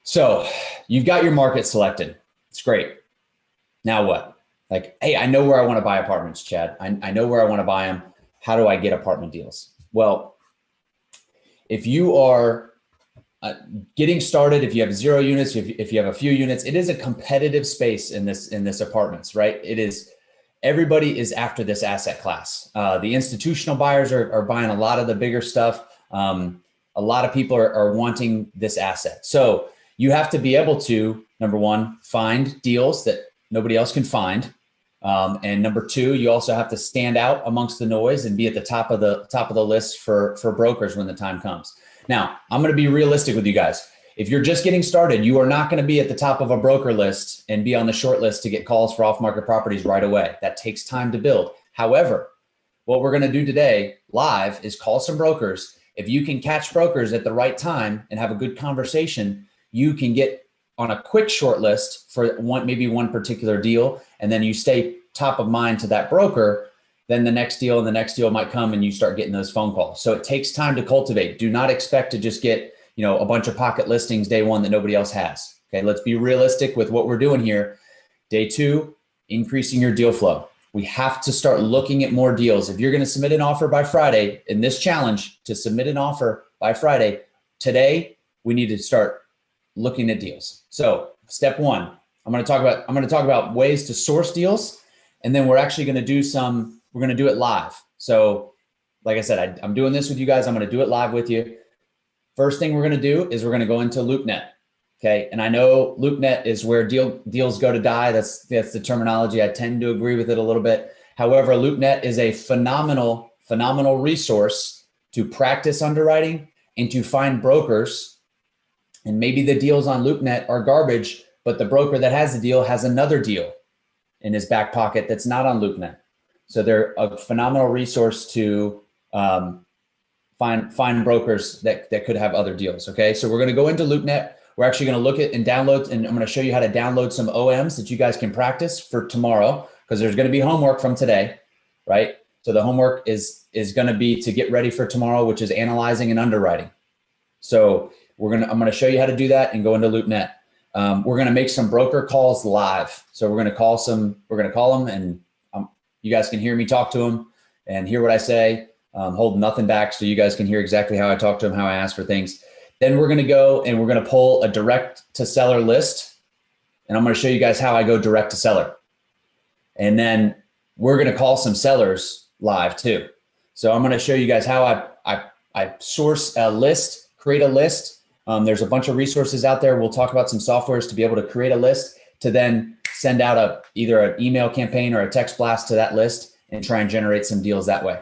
So you've got your market selected. It's great. Now what? Like, hey, I know where I want to buy apartments, Chad. I know where I want to buy them. How do I get apartment deals? Well, if you are getting started, if you have 0 units, if you have a few units, it is a competitive space in this apartments, right? It is, everybody is after this asset class. The institutional buyers are buying a lot of the bigger stuff. A lot of people are wanting this asset. So you have to be able to, number one, find deals that nobody else can find. And number two, you also have to stand out amongst the noise and be at the top of the list for brokers when the time comes. Now, I'm going to be realistic with you guys. If you're just getting started, you are not going to be at the top of a broker list and be on the short list to get calls for off-market properties right away. That takes time to build. However, what we're going to do today live is call some brokers. If you can catch brokers at the right time and have a good conversation, you can get on a quick short list for maybe one particular deal, and then you stay top of mind to that broker. Then the next deal and the next deal might come and you start getting those phone calls. So it takes time to cultivate. Do not expect to just get, a bunch of pocket listings day one that nobody else has. Okay, let's be realistic with what we're doing here. Day two, increasing your deal flow. We have to start looking at more deals. If you're going to submit an offer by Friday, in this challenge to submit an offer by Friday, today we need to start looking at deals. So step one, I'm going to talk about ways to source deals, and then we're actually going to do it live. So like I said, I'm doing this with you guys. I'm going to do it live with you. First thing we're going to do is we're going to go into LoopNet. Okay. And I know LoopNet is where deals go to die. That's the terminology. I tend to agree with it a little bit. However, LoopNet is a phenomenal resource to practice underwriting and to find brokers. And maybe the deals on LoopNet are garbage, but the broker that has the deal has another deal in his back pocket that's not on LoopNet. So they're a phenomenal resource to find brokers that could have other deals. Okay, so we're going to go into LoopNet. We're actually going to look at and download, and I'm going to show you how to download some OMs that you guys can practice for tomorrow, because there's going to be homework from today, right? So the homework is going to be to get ready for tomorrow, which is analyzing and underwriting. So I'm going to show you how to do that and go into LoopNet. We're going to make some broker calls live. So we're going to call them, and you guys can hear me talk to them and hear what I say. Hold nothing back, so you guys can hear exactly how I talk to them, how I ask for things. Then we're going to go and we're going to pull a direct to seller list. And I'm going to show you guys how I go direct to seller. And then we're going to call some sellers live too. So I'm going to show you guys how I source a list, create a list. There's a bunch of resources out there. We'll talk about some softwares to be able to create a list to then send out either an email campaign or a text blast to that list and try and generate some deals that way.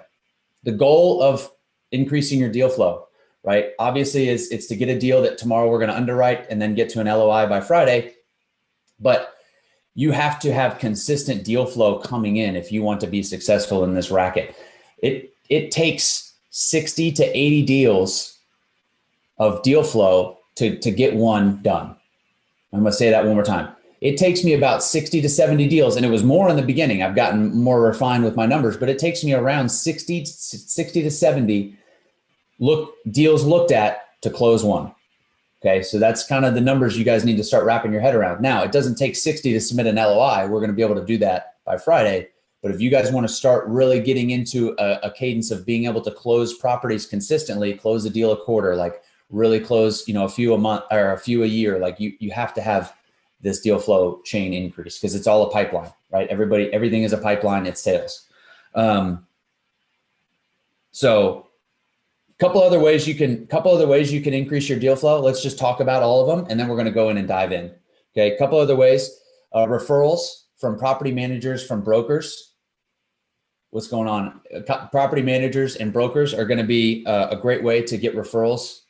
The goal of increasing your deal flow, right? Obviously it's to get a deal that tomorrow we're going to underwrite and then get to an LOI by Friday. But you have to have consistent deal flow coming in if you want to be successful in this racket. It takes 60 to 80 deals of deal flow to get one done. I'm going to say that one more time. It takes me about 60 to 70 deals, and it was more in the beginning. I've gotten more refined with my numbers, but it takes me around 60 to 70 deals looked at to close one. Okay, so that's kind of the numbers you guys need to start wrapping your head around. Now, it doesn't take 60 to submit an LOI. We're going to be able to do that by Friday. But if you guys want to start really getting into a cadence of being able to close properties consistently, close a deal a quarter, like really close, a few a month or a few a year, like you have to have this deal flow chain increase, because it's all a pipeline, right? Everything is a pipeline. It's sales. So couple other ways you can increase your deal flow. Let's just talk about all of them, and then we're going to go in and dive in. Okay, a couple other ways: referrals from property managers, from brokers. What's going on? Property managers and brokers are going to be a great way to get referrals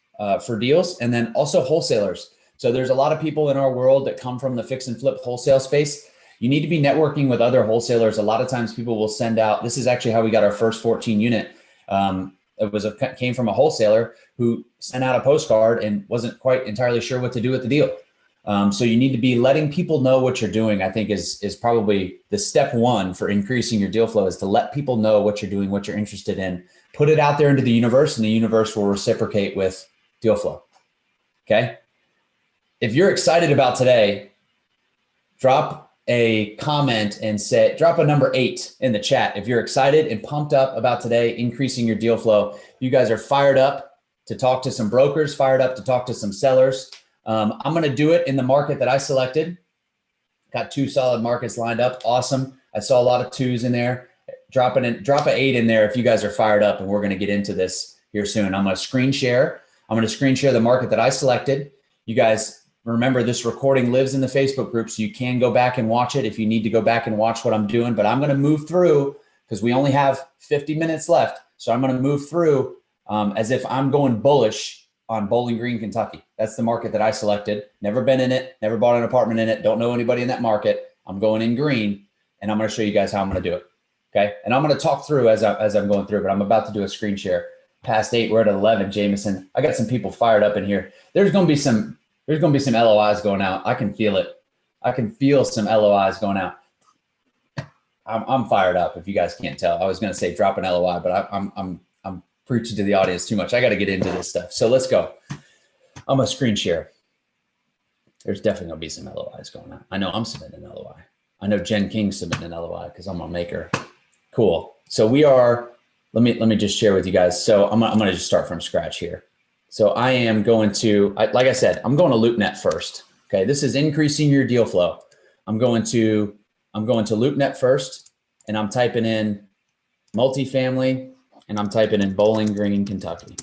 for deals, and then also wholesalers. So there's a lot of people in our world that come from the fix and flip wholesale space. You need to be networking with other wholesalers. A lot of times people will send out. This is actually how we got our first 14 unit. It came from a wholesaler who sent out a postcard and wasn't quite entirely sure what to do with the deal. So you need to be letting people know what you're doing. I think is probably the step one for increasing your deal flow, is to let people know what you're doing, what you're interested in, put it out there into the universe, and the universe will reciprocate with deal flow. Okay. if you're excited about today, drop a comment and drop a number 8 in the chat. If you're excited and pumped up about today, increasing your deal flow, you guys are fired up to talk to some brokers, fired up to talk to some sellers. I'm going to do it in the market that I selected. Got 2 solid markets lined up. Awesome. I saw a lot of 2s in there. Drop an 8 in there if you guys are fired up, and we're going to get into this here soon. I'm going to screen share. I'm going to screen share the market that I selected. You guys remember, this recording lives in the Facebook group, so you can go back and watch it if you need to go back and watch what I'm doing. But I'm going to move through because we only have 50 minutes left. So I'm going to move through as if I'm going bullish on Bowling Green, Kentucky. That's the market that I selected. Never been in it, never bought an apartment in it, don't know anybody in that market. I'm going in green, and I'm going to show you guys how I'm going to do it. Okay. And I'm going to talk through as I'm going through, but I'm about to do a screen share. Past 8, we're at 11, Jameson. I got some people fired up in here. There's going to be some LOIs going out. I can feel it. I can feel some LOIs going out. I'm fired up if you guys can't tell. I was going to say drop an LOI, but I'm preaching to the audience too much. I got to get into this stuff. So let's go. I'm going to screen share. There's definitely going to be some LOIs going on. I know I'm submitting an LOI. I know Jen King's submitting an LOI because I'm going to make her. Cool. So we are, let me just share with you guys. So I'm going to just start from scratch here. So I am going to, like I said, I'm going to LoopNet first. Okay. This is increasing your deal flow. I'm going to LoopNet first, and I'm typing in multifamily, and I'm typing in Bowling Green, Kentucky.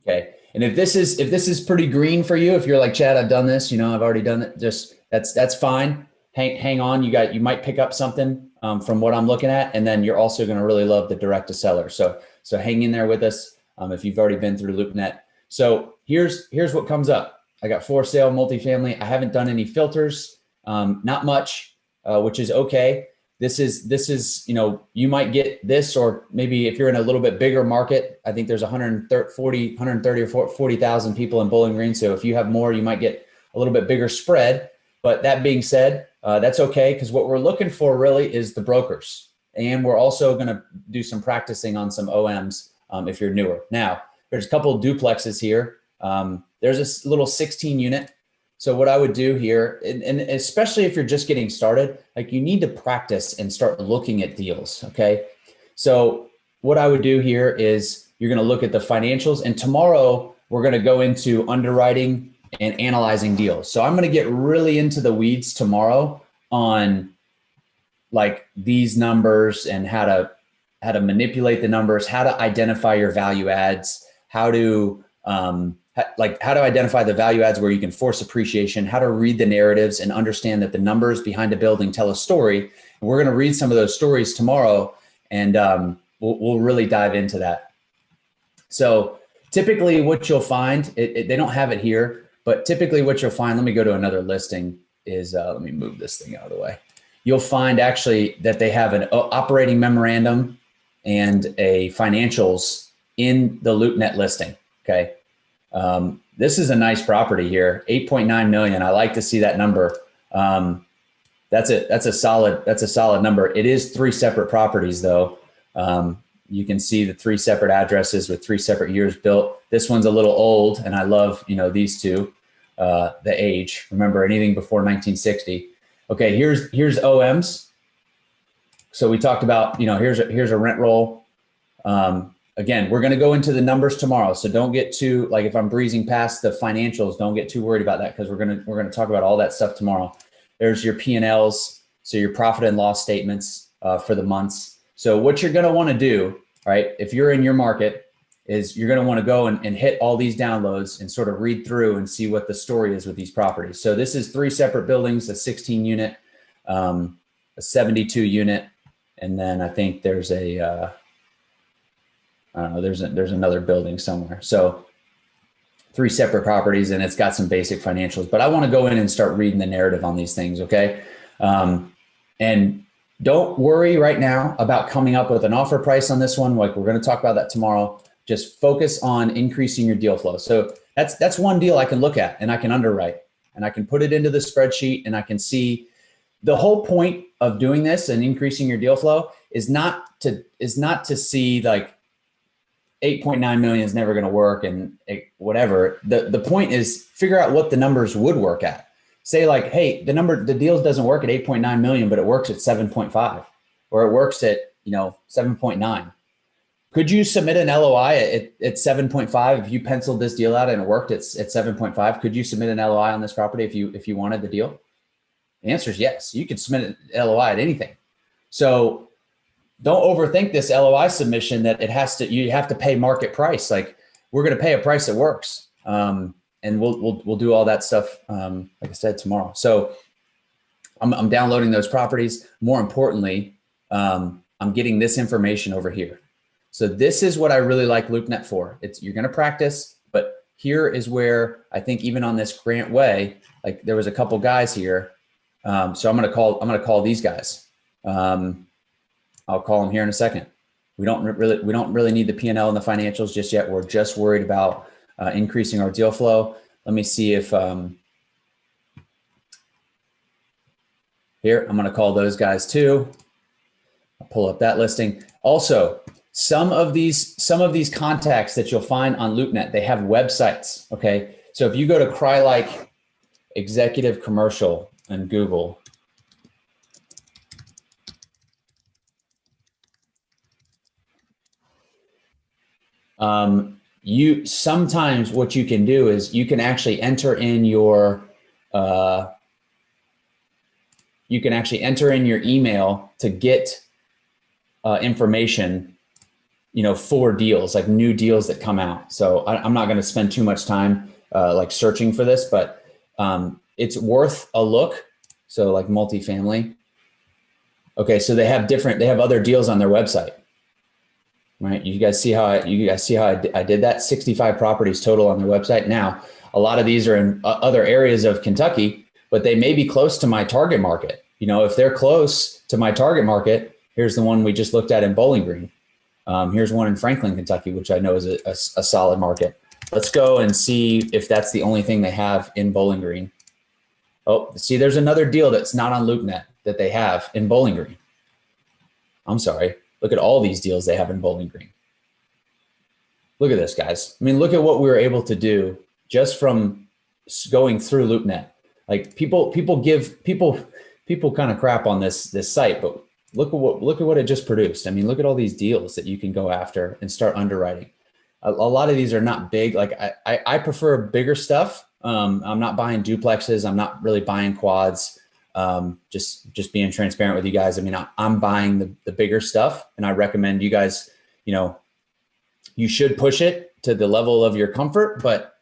Okay. And if this is pretty green for you, if you're like, Chad, I've done this, I've already done it. Just that's fine. Hang on. You might pick up something from what I'm looking at, and then you're also going to really love the direct to seller. So hang in there with us if you've already been through LoopNet. So here's what comes up. I got for sale multifamily. I haven't done any filters, not much, which is okay. This is you might get this, or maybe if you're in a little bit bigger market, I think there's 130 or 40,000 people in Bowling Green. So if you have more, you might get a little bit bigger spread. But that being said, that's okay, because what we're looking for really is the brokers. And we're also going to do some practicing on some OMs if you're newer. Now, there's a couple of duplexes here. There's this little 16 unit. So what I would do here, and especially if you're just getting started, like, you need to practice and start looking at deals, okay? So what I would do here is you're going to look at the financials, and tomorrow we're going to go into underwriting and analyzing deals. So I'm going to get really into the weeds tomorrow on like these numbers and how to manipulate the numbers, how to identify your value adds, how to identify the value adds where you can force appreciation, how to read the narratives and understand that the numbers behind a building tell a story. And we're going to read some of those stories tomorrow, and we'll really dive into that. So typically what you'll find, they don't have it here, but typically what you'll find, let me go to another listing, is let me move this thing out of the way. You'll find actually that they have an operating memorandum and a financials in the LoopNet listing. Okay. This is a nice property here, 8.9 million. I like to see that number. That's a solid number. It is 3 separate properties though. You can see the 3 separate addresses with 3 separate years built. This one's a little old, and I love, these two, the age. Remember, anything before 1960. Okay, here's OMs. So we talked about, here's a rent roll. Again, we're going to go into the numbers tomorrow, so don't get too, like, if I'm breezing past the financials, don't get too worried about that, because we're going to talk about all that stuff tomorrow. There's your P&Ls, so your profit and loss statements for the months. So what you're going to want to do, right, if you're in your market, is you're going to want to go and hit all these downloads and sort of read through and see what the story is with these properties. So this is 3 separate buildings, a 16 unit, a 72 unit, and then I think there's a I don't know, there's another building somewhere. So 3 separate properties, and it's got some basic financials, but I want to go in and start reading the narrative on these things. Okay. And don't worry right now about coming up with an offer price on this one. Like, we're going to talk about that tomorrow. Just focus on increasing your deal flow. So that's one deal I can look at and I can underwrite, and I can put it into the spreadsheet, and I can see the whole point of doing this and increasing your deal flow is not to see, like, 8.9 million is never going to work and whatever. The point is figure out what the numbers would work at. Say like, hey, the deal doesn't work at 8.9 million, but it works at 7.5, or it works at, 7.9. Could you submit an LOI at 7.5 if you penciled this deal out and it worked at 7.5? Could you submit an LOI on this property if you wanted the deal? The answer is yes. You could submit an LOI at anything. So don't overthink this LOI submission that you have to pay market price. Like, we're going to pay a price that works. And we'll do all that stuff. Like I said, tomorrow. So I'm downloading those properties. More importantly, I'm getting this information over here. So this is what I really like LoopNet for. You're going to practice, but here is where I think even on this Grant Way, like there was a couple guys here. So I'm going to call these guys. I'll call them here in a second. We don't really need the P&L and the financials just yet. We're just worried about increasing our deal flow. Let me see if here, I'm going to call those guys too. I'll pull up that listing. Also, some of these contacts that you'll find on LoopNet, they have websites. Okay. So if you go to CryLike Executive Commercial and Google, sometimes what you can do is you can actually enter in your email to get information, for deals, like new deals that come out. So I'm not going to spend too much time like searching for this, but it's worth a look. So like multifamily. Okay, so they have other deals on their website. Right. You guys see how I did that? 65 properties total on their website. Now, a lot of these are in other areas of Kentucky, but they may be close to my target market. If they're close to my target market, here's the one we just looked at in Bowling Green. Here's one in Franklin, Kentucky, which I know is a solid market. Let's go and see if that's the only thing they have in Bowling Green. Oh, see, there's another deal that's not on LoopNet that they have in Bowling Green. I'm sorry. Look at all these deals they have in Bowling Green. Look at this, guys. I mean, look at what we were able to do just from going through LoopNet. Like people kind of crap on this site, but look at what it just produced. I mean, look at all these deals that you can go after and start underwriting. A lot of these are not big. Like I prefer bigger stuff. I'm not buying duplexes. I'm not really buying quads. Just being transparent with you guys. I mean, I'm buying the bigger stuff, and I recommend you guys, you should push it to the level of your comfort, but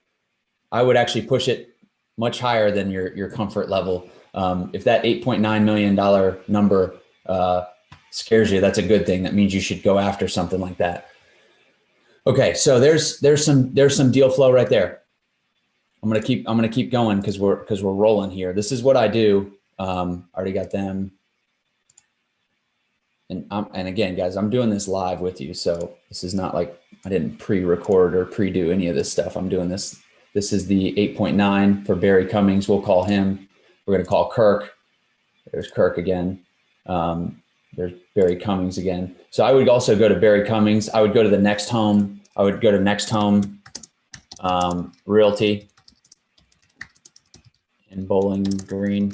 I would actually push it much higher than your comfort level. If that $8.9 million number scares you, that's a good thing. That means you should go after something like that. Okay, so there's some deal flow right there. I'm gonna keep going because we're rolling here. This is what I do. Already got them. And again, guys, I'm doing this live with you, so this is not like I didn't pre-record or pre-do any of this stuff. I'm doing this. This is the 8.9 for Barry Cummings. We'll call him. We're gonna call Kirk. There's Kirk again. There's Barry Cummings again. So I would also go to Barry Cummings. I would go to the Next Home. I would go to Next Home Realty in Bowling Green,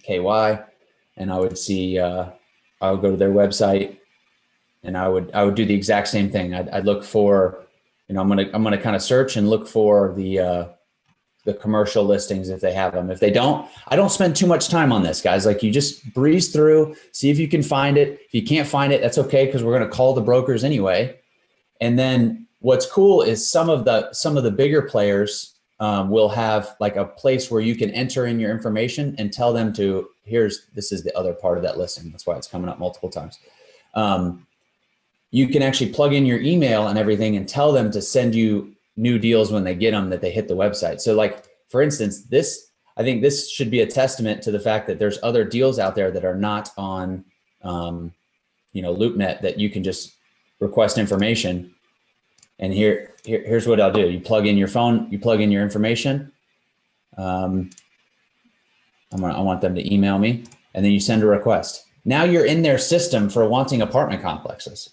KY, and I would see. I would go to their website, and I would do the exact same thing. I'd look for, I'm gonna kind of search and look for the commercial listings if they have them. If they don't, I don't spend too much time on this, guys. Like, you just breeze through, see if you can find it. If you can't find it, that's okay, because we're going to call the brokers anyway. And then what's cool is some of the bigger players will have like a place where you can enter in your information and tell them to, this is the other part of that listing. That's why it's coming up multiple times. You can actually plug in your email and everything and tell them to send you new deals when they get them, that they hit the website. So like, for instance, I think this should be a testament to the fact that there's other deals out there that are not on, LoopNet, that you can just request information. And here's what I'll do. You plug in your phone, you plug in your information. I want them to email me, and then you send a request. Now you're in their system for wanting apartment complexes.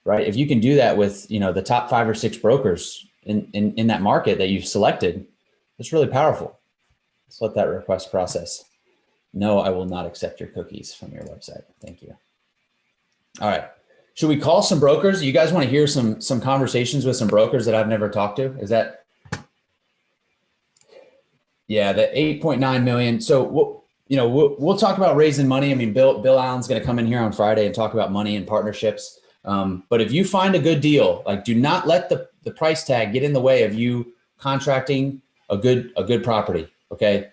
right? If you can do that with, you know, the top 5 or 6 brokers in that market that you've selected, it's really powerful. Let's let that request process. No, I will not accept your cookies from your website. Thank you. All right. Should we call some brokers? You guys want to hear some conversations with some brokers that I've never talked to? Is that? Yeah, the 8.9 million. So we'll talk about raising money. I mean, Bill Allen's going to come in here on Friday and talk about money and partnerships. But if you find a good deal, like, do not let the price tag get in the way of you contracting a good property. Okay.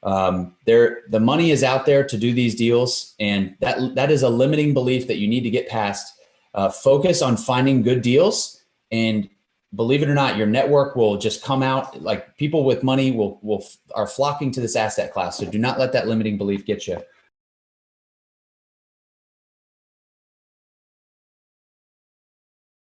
The money is out there to do these deals, and that is a limiting belief that you need to get past. Focus on finding good deals, and believe it or not, your network will just come out. Like, people with money are flocking to this asset class. So do not let that limiting belief get you.